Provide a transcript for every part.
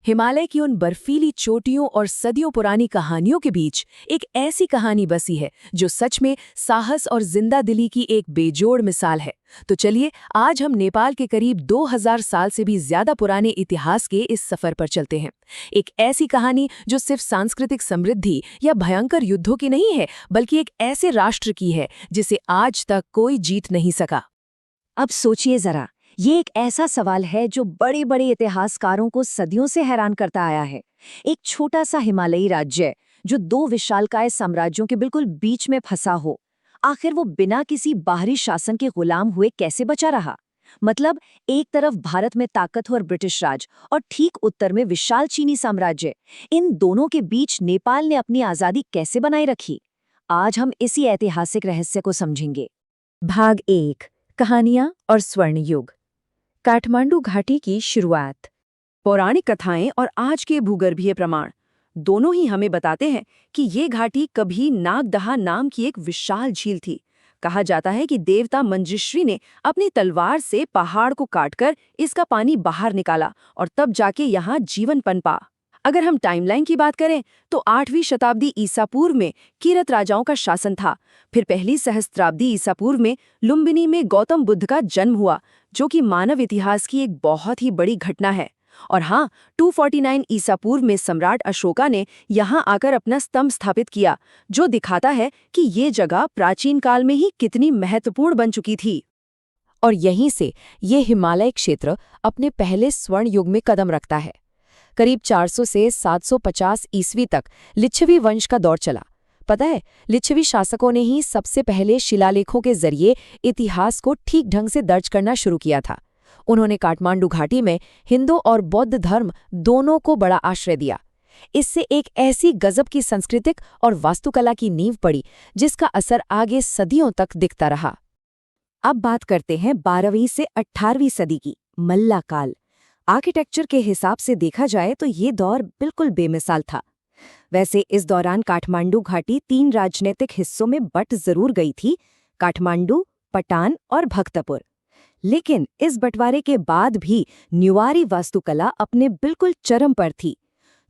हिमालय की उन बर्फीली चोटियों और सदियों पुरानी कहानियों के बीच एक ऐसी कहानी बसी है जो सच में साहस और जिंदा दिली की एक बेजोड़ मिसाल है। तो चलिए आज हम नेपाल के करीब 2000 साल से भी ज्यादा पुराने इतिहास के इस सफर पर चलते हैं। एक ऐसी कहानी जो सिर्फ सांस्कृतिक समृद्धि या भयंकर युद्धों की नहीं है, बल्कि एक ऐसे राष्ट्र की है जिसे आज तक कोई जीत नहीं सका। अब सोचिए जरा, ये एक ऐसा सवाल है जो बड़े बड़े इतिहासकारों को सदियों से हैरान करता आया है। एक छोटा सा हिमालयी राज्य जो दो विशालकाय साम्राज्यों के बिल्कुल बीच में फंसा हो, आखिर वो बिना किसी बाहरी शासन के गुलाम हुए कैसे बचा रहा? मतलब एक तरफ भारत में ताकतवर ब्रिटिश राज और ठीक उत्तर में विशाल चीनी साम्राज्य, इन दोनों के बीच नेपाल ने अपनी आजादी कैसे बनाए रखी? आज हम इसी ऐतिहासिक रहस्य को समझेंगे। भाग 1, कहानियां और स्वर्ण युग। काठमांडू घाटी की शुरुआत। पौराणिक कथाएं और आज के भूगर्भीय प्रमाण दोनों ही हमें बताते हैं कि ये घाटी कभी नागदहा नाम की एक विशाल झील थी। कहा जाता है कि देवता मंजुश्री ने अपनी तलवार से पहाड़ को काटकर इसका पानी बाहर निकाला और तब जाके यहाँ जीवन पनपा। अगर हम टाइमलाइन की बात करें तो 8वीं शताब्दी ईसा पूर्व में किरत राजाओं का शासन था। फिर पहली सहस्त्राब्दी ईसा पूर्व में लुम्बिनी में गौतम बुद्ध का जन्म हुआ, जो कि मानव इतिहास की एक बहुत ही बड़ी घटना है। और हाँ, 249 ईसा पूर्व में सम्राट अशोका ने यहाँ आकर अपना स्तंभ स्थापित किया, जो दिखाता है कि ये जगह प्राचीन काल में ही कितनी महत्वपूर्ण बन चुकी थी। और यहीं से ये हिमालय क्षेत्र अपने पहले स्वर्ण युग में कदम रखता है। करीब 400 से 750 ईस्वी तक लिच्छवी वंश का दौर चला। पता है, लिच्छवी शासकों ने ही सबसे पहले शिलालेखों के जरिए इतिहास को ठीक ढंग से दर्ज करना शुरू किया था। उन्होंने काठमांडू घाटी में हिंदू और बौद्ध धर्म दोनों को बड़ा आश्रय दिया। इससे एक ऐसी गजब की सांस्कृतिक और वास्तुकला की नींव पड़ी जिसका असर आगे सदियों तक दिखता रहा। अब बात करते हैं 12वीं से 18वीं सदी की, मल्ला काल। आर्किटेक्चर के हिसाब से देखा जाए तो ये दौर बिल्कुल बेमिसाल था। वैसे इस दौरान काठमांडू घाटी 3 राजनीतिक हिस्सों में बट जरूर गई थी, काठमांडू, पटान और भक्तपुर। लेकिन इस बंटवारे के बाद भी न्यूवारी वास्तुकला अपने बिल्कुल चरम पर थी।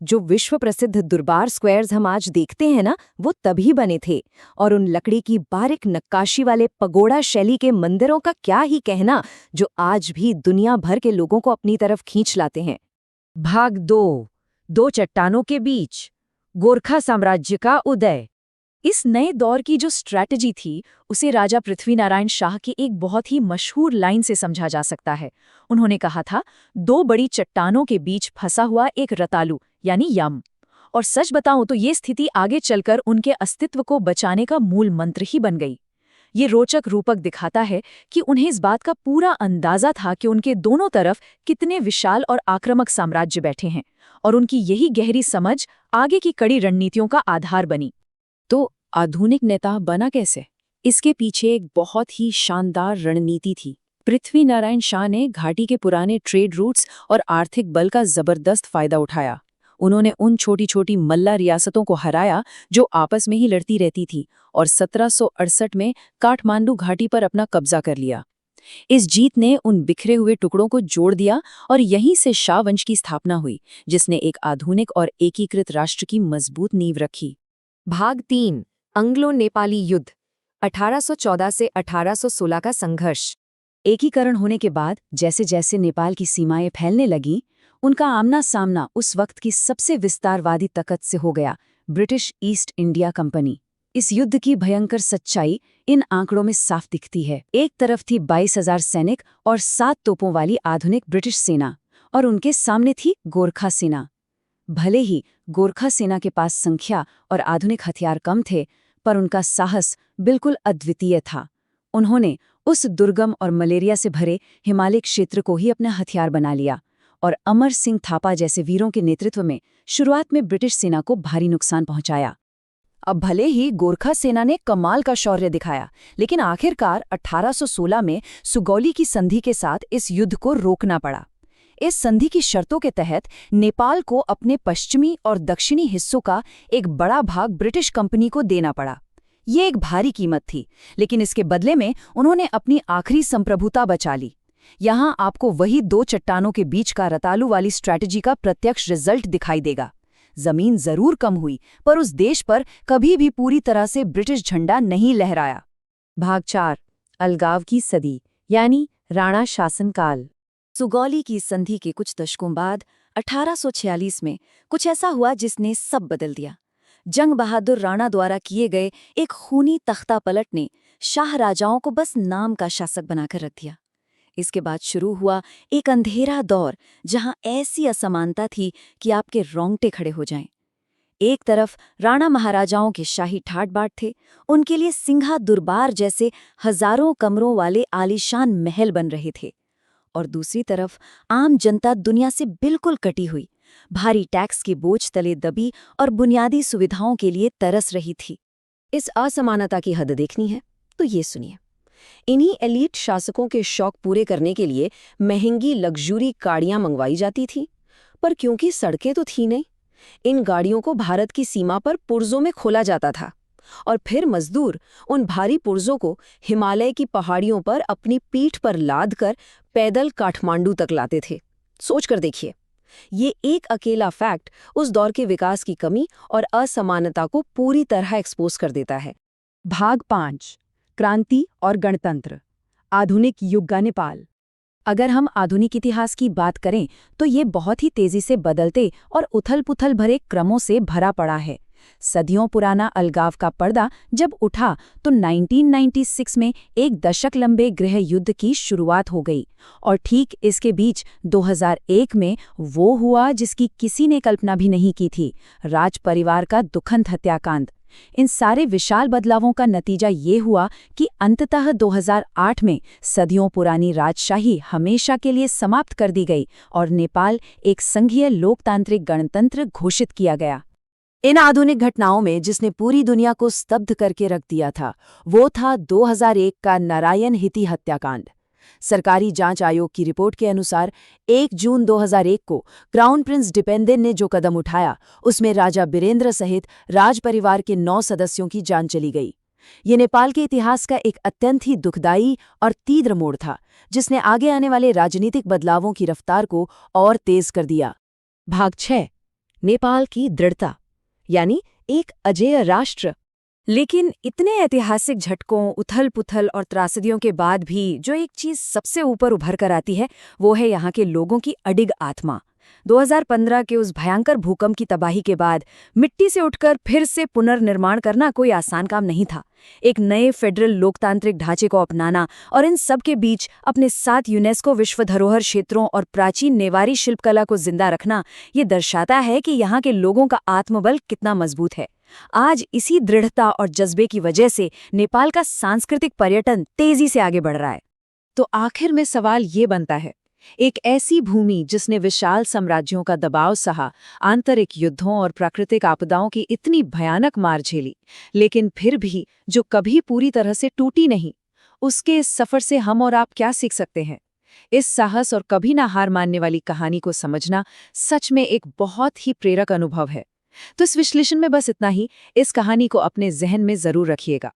जो विश्व प्रसिद्ध दुर्बार स्क्वायर्स हम आज देखते हैं ना, वो तभी बने थे। और उन लकड़ी की बारीक नक्काशी वाले पगोड़ा शैली के मंदिरों का क्या ही कहना, जो आज भी दुनिया भर के लोगों को अपनी तरफ खींच लाते हैं। भाग 2, दो चट्टानों के बीच, गोरखा साम्राज्य का उदय। इस नए दौर की जो स्ट्रैटेजी थी, उसे राजा पृथ्वीनारायण शाह की एक बहुत ही मशहूर लाइन से समझा जा सकता है। उन्होंने कहा था, 2 बड़ी चट्टानों के बीच फंसा हुआ एक रतालू यानी यम। और सच बताऊं तो ये स्थिति आगे चलकर उनके अस्तित्व को बचाने का मूल मंत्र ही बन गई। ये रोचक रूपक दिखाता है कि उन्हें इस बात का पूरा अंदाजा था कि उनके दोनों तरफ कितने विशाल और आक्रामक साम्राज्य बैठे हैं, और उनकी यही गहरी समझ आगे की कड़ी रणनीतियों का आधार बनी। तो आधुनिक नेता बना कैसे? इसके पीछे एक बहुत ही शानदार रणनीति थी। पृथ्वीनारायण शाह ने घाटी के पुराने ट्रेड रूट्स और आर्थिक बल का जबरदस्त फायदा उठाया। उन्होंने उन छोटी छोटी मल्ला रियासतों को हराया जो आपस में ही लड़ती रहती थी, और 1768 में काठमांडू घाटी पर अपना कब्जा कर लिया। इस जीत ने उन बिखरे हुए टुकड़ों को जोड़ दिया और यहीं से शाह वंश की स्थापना हुई, जिसने एक आधुनिक और एकीकृत राष्ट्र की मजबूत नींव रखी। भाग 3, अंग्लो नेपाली युद्ध, 1814 से 1816 का संघर्ष। एकीकरण होने के बाद जैसे जैसे नेपाल की सीमाएं फैलने लगीं, उनका आमना सामना उस वक्त की सबसे विस्तारवादी ताकत से हो गया, ब्रिटिश ईस्ट इंडिया कंपनी। इस युद्ध की भयंकर सच्चाई इन आंकड़ों में साफ दिखती है। एक तरफ थी 22,000 सैनिक और 7 तोपों वाली आधुनिक ब्रिटिश सेना, और उनके सामने थी गोरखा सेना। भले ही गोरखा सेना के पास संख्या और आधुनिक हथियार कम थे, पर उनका साहस बिल्कुल अद्वितीय था। उन्होंने उस दुर्गम और मलेरिया से भरे हिमालय क्षेत्र को ही अपना हथियार बना लिया, और अमर सिंह थापा जैसे वीरों के नेतृत्व में शुरुआत में ब्रिटिश सेना को भारी नुकसान पहुंचाया। अब भले ही गोरखा सेना ने कमाल का शौर्य दिखाया, लेकिन आखिरकार 1816 में सुगौली की संधि के साथ इस युद्ध को रोकना पड़ा। इस संधि की शर्तों के तहत नेपाल को अपने पश्चिमी और दक्षिणी हिस्सों का एक बड़ा भाग ब्रिटिश कंपनी को देना पड़ा। ये एक भारी कीमत थी, लेकिन इसके बदले में उन्होंने अपनी आखिरी संप्रभुता बचा ली। यहाँ आपको वही दो चट्टानों के बीच का रतालू वाली स्ट्रैटेजी का प्रत्यक्ष रिजल्ट दिखाई देगा। जमीन जरूर कम हुई, पर उस देश पर कभी भी पूरी तरह से ब्रिटिश झंडा नहीं लहराया। भाग 4 अलगाव की सदी यानी राणा शासनकाल। सुगौली की संधि के कुछ दशकों बाद 1846 में कुछ ऐसा हुआ जिसने सब बदल दिया। जंग बहादुर राणा द्वारा किए गए एक खूनी तख्ता पलट ने शाह राजाओं को बस नाम का शासक बनाकर रख दिया। इसके बाद शुरू हुआ एक अंधेरा दौर जहां ऐसी असमानता थी कि आपके रोंगटे खड़े हो जाएं। एक तरफ राणा महाराजाओं के शाही ठाट बाट थे, उनके लिए सिंघा दुर्बार जैसे हजारों कमरों वाले आलीशान महल बन रहे थे, और दूसरी तरफ आम जनता दुनिया से बिल्कुल कटी हुई, भारी टैक्स के बोझ तले दबी और बुनियादी सुविधाओं के लिए तरस रही थी। इस असमानता की हद देखनी है तो ये सुनिए। इन्हीं एलीट शासकों के शौक पूरे करने के लिए महंगी लग्जरी गाड़ियां मंगवाई जाती थीं, पर क्योंकि सड़कें तो थी नहीं, इन गाड़ियों को भारत की सीमा पर पुर्जों में खोला जाता था, और फिर मजदूर उन भारी पुर्जों को हिमालय की पहाड़ियों पर अपनी पीठ पर लाद कर पैदल काठमांडू तक लाते थे। सोच कर देखिए, ये एक अकेला फैक्ट उस दौर के विकास की कमी और असमानता को पूरी तरह एक्सपोज कर देता है। भाग 5 क्रांति और गणतंत्र, आधुनिक युग का नेपाल। अगर हम आधुनिक इतिहास की बात करें तो ये बहुत ही तेजी से बदलते और उथल-पुथल भरे क्रमों से भरा पड़ा है। सदियों पुराना अलगाव का पर्दा जब उठा तो 1996 में एक दशक लंबे गृह युद्ध की शुरुआत हो गई, और ठीक इसके बीच 2001 में वो हुआ जिसकी किसी ने कल्पना भी नहीं की थी, राज परिवार का दुखंत हत्याकांड। इन सारे विशाल बदलावों का नतीजा ये हुआ कि अंततः 2008 में सदियों पुरानी राजशाही हमेशा के लिए समाप्त कर दी गई और नेपाल एक संघीय लोकतांत्रिक गणतंत्र घोषित किया गया। इन आधुनिक घटनाओं में जिसने पूरी दुनिया को स्तब्ध करके रख दिया था, वो था 2001 का नारायण हिती हत्याकांड। सरकारी जांच आयोग की रिपोर्ट के अनुसार 1 जून 2001 को क्राउन प्रिंस डिपेंडेन ने जो कदम उठाया, उसमें राजा बीरेंद्र सहित राज परिवार के 9 सदस्यों की जान चली गई। ये नेपाल के इतिहास का एक अत्यंत ही दुखदायी और तीव्र मोड़ था, जिसने आगे आने वाले राजनीतिक बदलावों की रफ्तार को और तेज कर दिया। भाग 6 नेपाल की दृढ़ता यानी एक अजेय राष्ट्र। लेकिन इतने ऐतिहासिक झटकों, उथल-पुथल और त्रासदियों के बाद भी जो एक चीज सबसे ऊपर उभर कर आती है, वो है यहाँ के लोगों की अडिग आत्मा। 2015 के उस भयंकर भूकंप की तबाही के बाद मिट्टी से उठकर फिर से पुनर्निर्माण करना कोई आसान काम नहीं था। एक नए फेडरल लोकतांत्रिक ढांचे को अपनाना और इन सब के बीच अपने साथ यूनेस्को विश्व धरोहर क्षेत्रों और प्राचीन नेवारी शिल्पकला को जिंदा रखना, ये दर्शाता है कि यहाँ के लोगों का आत्मबल कितना मजबूत है। आज इसी दृढ़ता और जज्बे की वजह से नेपाल का सांस्कृतिक पर्यटन तेजी से आगे बढ़ रहा है। तो आखिर में सवाल ये बनता है, एक ऐसी भूमि जिसने विशाल साम्राज्यों का दबाव सहा, आंतरिक युद्धों और प्राकृतिक आपदाओं की इतनी भयानक मार झेली, लेकिन फिर भी जो कभी पूरी तरह से टूटी नहीं, उसके इस सफर से हम और आप क्या सीख सकते हैं? इस साहस और कभी ना हार मानने वाली कहानी को समझना सच में एक बहुत ही प्रेरक अनुभव है। तो इस विश्लेषण में बस इतना ही। इस कहानी को अपने जहन में जरूर रखिएगा।